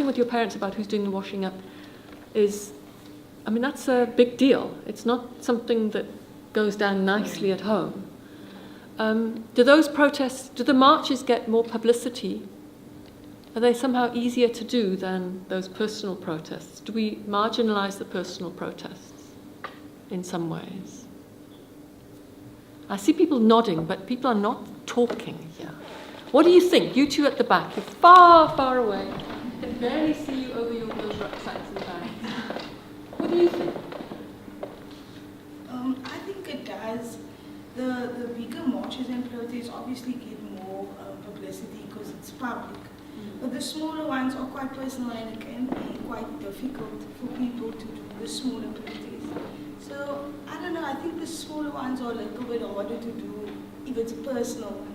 with your parents about who's doing the washing up is, I mean, that's a big deal. It's not something that goes down nicely at home. Do those protests, do the marches get more publicity? Are they somehow easier to do than those personal protests? Do we marginalize the personal protests in some ways? I see people nodding, but people are not talking here. What do you think? You two at the back, you're far, far away. I can barely see you over those rucksacks and bags. What do you think? I think it does. The bigger marches and protests obviously get more publicity because it's public. But the smaller ones are quite personal and it can be quite difficult for people to do the smaller protests. So, I don't know, I think the smaller ones are a little bit harder to do if it's personal.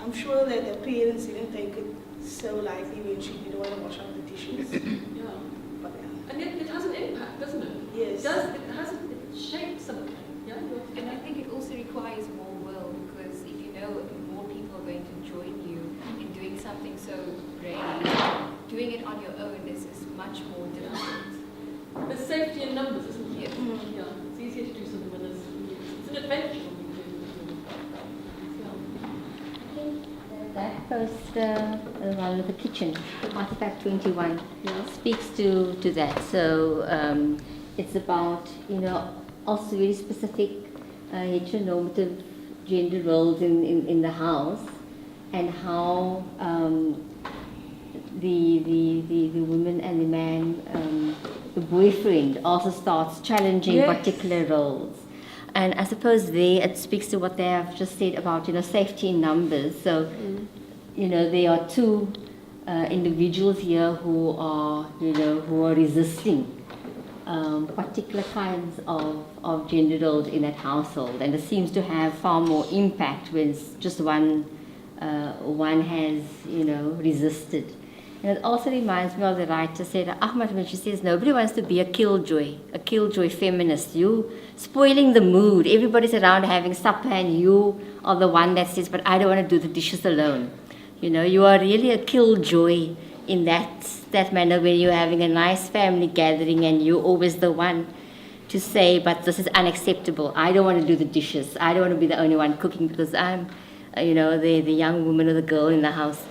I'm sure that the parents didn't take it so lightly when she didn't want to wash up the dishes. Yeah. But, yeah. And it has an impact, doesn't it? Yes. It shapes something. Yeah? And I think it also requires more will, because if you know more people are going to join you in doing something so brave, doing it on your own is much more difficult. There's safety in numbers, isn't there? Yeah. Mm-hmm. Yeah. It's easier to do something when it's an adventure. That poster around with the kitchen, Artifact 21, speaks to that. So it's about, also very specific heteronormative gender roles in the house, and how the woman and the man, the boyfriend, also starts challenging particular roles. And I suppose it speaks to what they have just said about, safety in numbers. So, there are two individuals here who are resisting particular kinds of gender roles in that household. And it seems to have far more impact when just one has, resisted. And it also reminds me of the writer Sarah Ahmad when she says, nobody wants to be a killjoy feminist. You spoiling the mood. Everybody's around having supper and you are the one that says, but I don't want to do the dishes alone. You are really a killjoy in that manner when you're having a nice family gathering and you're always the one to say, but this is unacceptable. I don't want to do the dishes. I don't want to be the only one cooking because I'm, the young woman or the girl in the house.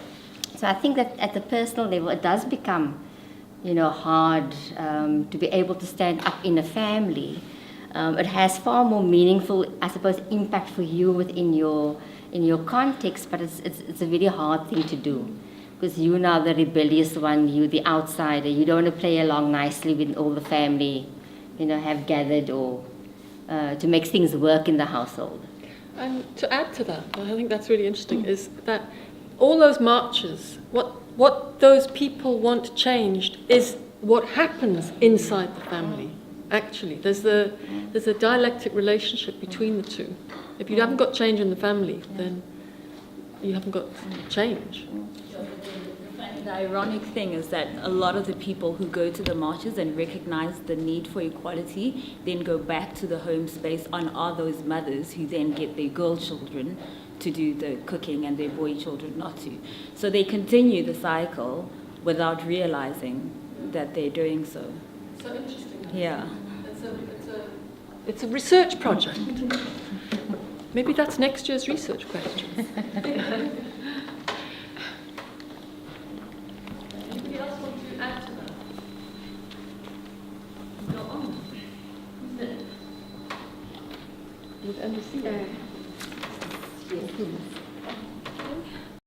So I think that at the personal level, it does become, hard to be able to stand up in a family. It has far more meaningful, I suppose, impact for you within your context, but it's a very hard thing to do because you're now the rebellious one, you're the outsider. You don't want to play along nicely with all the family, have gathered or to make things work in the household. And to add to that, I think that's really interesting, is that all those marches, what those people want changed is what happens inside the family. Actually, there's a dialectic relationship between the two. If you haven't got change in the family, then you haven't got change. The ironic thing is that a lot of the people who go to the marches and recognize the need for equality then go back to the home space and are those mothers who then get their girl children to do the cooking and their boy children not to. So they continue the cycle without realizing that they're doing so. So interesting. Yeah. It's a research project. Maybe that's next year's research question. Anybody else want to add to that? Go on. Who's it? With embassy. Yes.